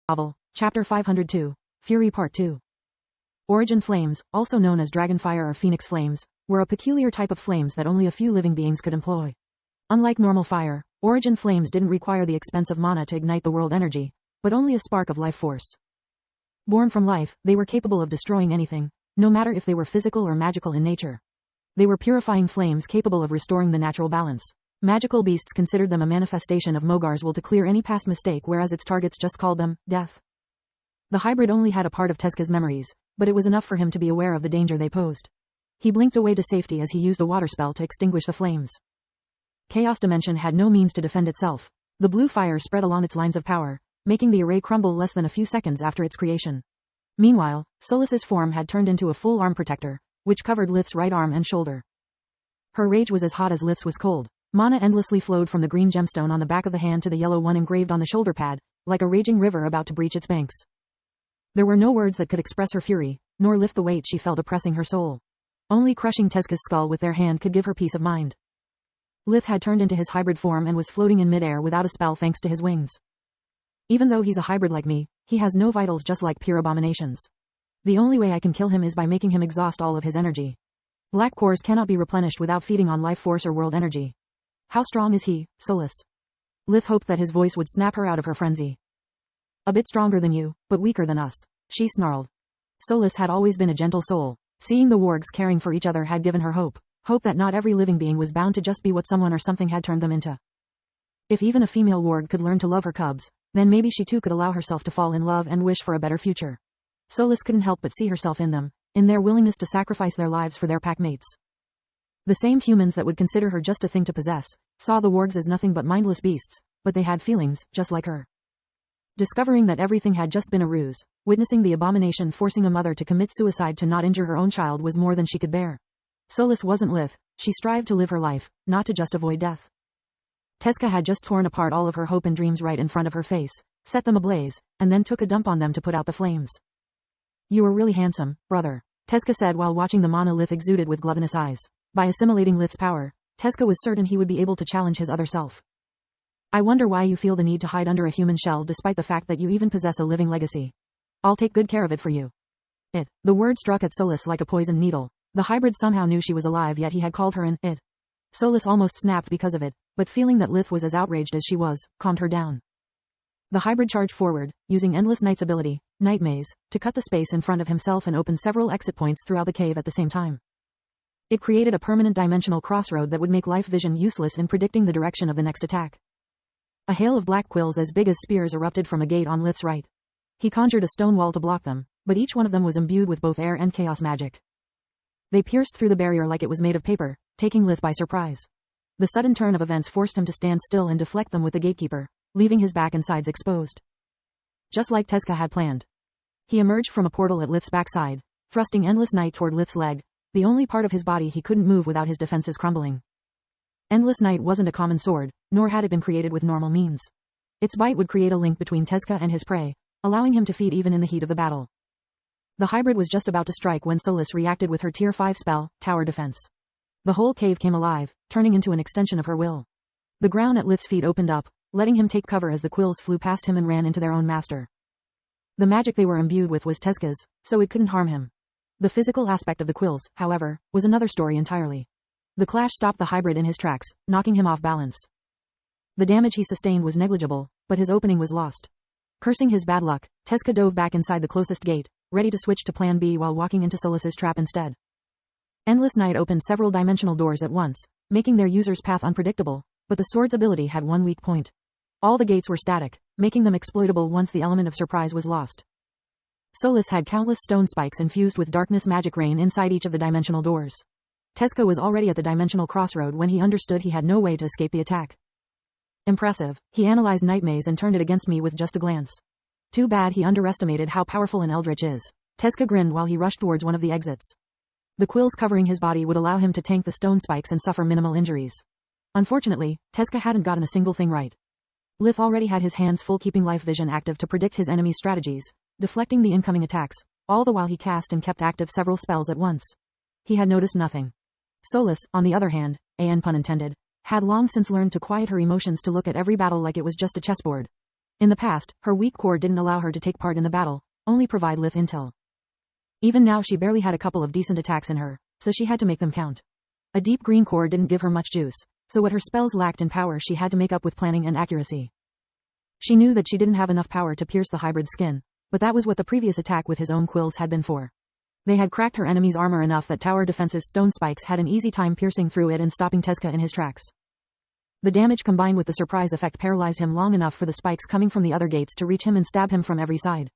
Novel, Chapter 502, Fury Part 2. Origin flames, also known as dragonfire or phoenix flames, were a peculiar type of flames that only a few living beings could employ. Unlike normal fire, origin flames didn't require the expense of mana to ignite the world energy, but only a spark of life force. Born from life, they were capable of destroying anything, no matter if they were physical or magical in nature. They were purifying flames capable of restoring the natural balance. Magical beasts considered them a manifestation of Mogar's will to clear any past mistake, whereas its targets just called them death. The hybrid only had a part of Teska's memories, but it was enough for him to be aware of the danger they posed. He blinked away to safety as he used a water spell to extinguish the flames. Chaos Dimension had no means to defend itself. The blue fire spread along its lines of power, making the array crumble less than a few seconds after its creation. Meanwhile, Solas's form had turned into a full arm protector, which covered Lith's right arm and shoulder. Her rage was as hot as Lith's was cold. Mana endlessly flowed from the green gemstone on the back of the hand to the yellow one engraved on the shoulder pad, like a raging river about to breach its banks. There were no words that could express her fury, nor lift the weight she felt oppressing her soul. Only crushing Teska's skull with their hand could give her peace of mind. Lith had turned into his hybrid form and was floating in midair without a spell thanks to his wings. Even though he's a hybrid like me, he has no vitals, just like pure abominations. The only way I can kill him is by making him exhaust all of his energy. Black cores cannot be replenished without feeding on life force or world energy. How strong is he, Solas? Lith hoped that his voice would snap her out of her frenzy. A bit stronger than you, but weaker than us, she snarled. Solas had always been a gentle soul. Seeing the wargs caring for each other had given her hope. Hope that not every living being was bound to just be what someone or something had turned them into. If even a female warg could learn to love her cubs, then maybe she too could allow herself to fall in love and wish for a better future. Solas couldn't help but see herself in them, in their willingness to sacrifice their lives for their pack mates. The same humans that would consider her just a thing to possess, saw the wargs as nothing but mindless beasts, but they had feelings, just like her. Discovering that everything had just been a ruse, witnessing the abomination forcing a mother to commit suicide to not injure her own child was more than she could bear. Solas wasn't Lith, she strived to live her life, not to just avoid death. Teska had just torn apart all of her hope and dreams right in front of her face, set them ablaze, and then took a dump on them to put out the flames. You are really handsome, brother, Teska said while watching the mana Lith exuded with gluttonous eyes. By assimilating Lith's power, Teska was certain he would be able to challenge his other self. I wonder why you feel the need to hide under a human shell despite the fact that you even possess a living legacy. I'll take good care of it for you. The word struck at Solas like a poisoned needle. The hybrid somehow knew she was alive, yet he had called her an it. Solas almost snapped because of it, but feeling that Lith was as outraged as she was, calmed her down. The hybrid charged forward, using Endless Night's ability, Night Maze, to cut the space in front of himself and open several exit points throughout the cave at the same time. It created a permanent dimensional crossroad that would make life vision useless in predicting the direction of the next attack. A hail of black quills as big as spears erupted from a gate on Lith's right. He conjured a stone wall to block them, but each one of them was imbued with both air and chaos magic. They pierced through the barrier like it was made of paper, taking Lith by surprise. The sudden turn of events forced him to stand still and deflect them with the gatekeeper, leaving his back and sides exposed. Just like Teska had planned. He emerged from a portal at Lith's backside, thrusting Endless Night toward Lith's leg, the only part of his body he couldn't move without his defenses crumbling. Endless Night wasn't a common sword, nor had it been created with normal means. Its bite would create a link between Teska and his prey, allowing him to feed even in the heat of the battle. The hybrid was just about to strike when Solas reacted with her Tier 5 spell, Tower Defense. The whole cave came alive, turning into an extension of her will. The ground at Lith's feet opened up, letting him take cover as the quills flew past him and ran into their own master. The magic they were imbued with was Teska's, so it couldn't harm him. The physical aspect of the quills, however, was another story entirely. The clash stopped the hybrid in his tracks, knocking him off balance. The damage he sustained was negligible, but his opening was lost. Cursing his bad luck, Teska dove back inside the closest gate, ready to switch to Plan B while walking into Solas's trap instead. Endless Night opened several dimensional doors at once, making their user's path unpredictable, but the sword's ability had one weak point. All the gates were static, making them exploitable once the element of surprise was lost. Solas had countless stone spikes infused with darkness magic rain inside each of the dimensional doors. Teska was already at the dimensional crossroad when he understood he had no way to escape the attack. Impressive, he analyzed Night Maze and turned it against me with just a glance. Too bad he underestimated how powerful an eldritch is. Teska grinned while he rushed towards one of the exits. The quills covering his body would allow him to tank the stone spikes and suffer minimal injuries. Unfortunately, Teska hadn't gotten a single thing right. Lith already had his hands full, keeping life vision active to predict his enemy's strategies, deflecting the incoming attacks, all the while he cast and kept active several spells at once. He had noticed nothing. Solas, on the other hand, pun intended, had long since learned to quiet her emotions to look at every battle like it was just a chessboard. In the past, her weak core didn't allow her to take part in the battle, only provide lith intel. Even now she barely had a couple of decent attacks in her, so she had to make them count. A deep green core didn't give her much juice, so what her spells lacked in power she had to make up with planning and accuracy. She knew that she didn't have enough power to pierce the hybrid skin, but that was what the previous attack with his own quills had been for. They had cracked her enemy's armor enough that Tower Defense's stone spikes had an easy time piercing through it and stopping Tezuka in his tracks. The damage combined with the surprise effect paralyzed him long enough for the spikes coming from the other gates to reach him and stab him from every side.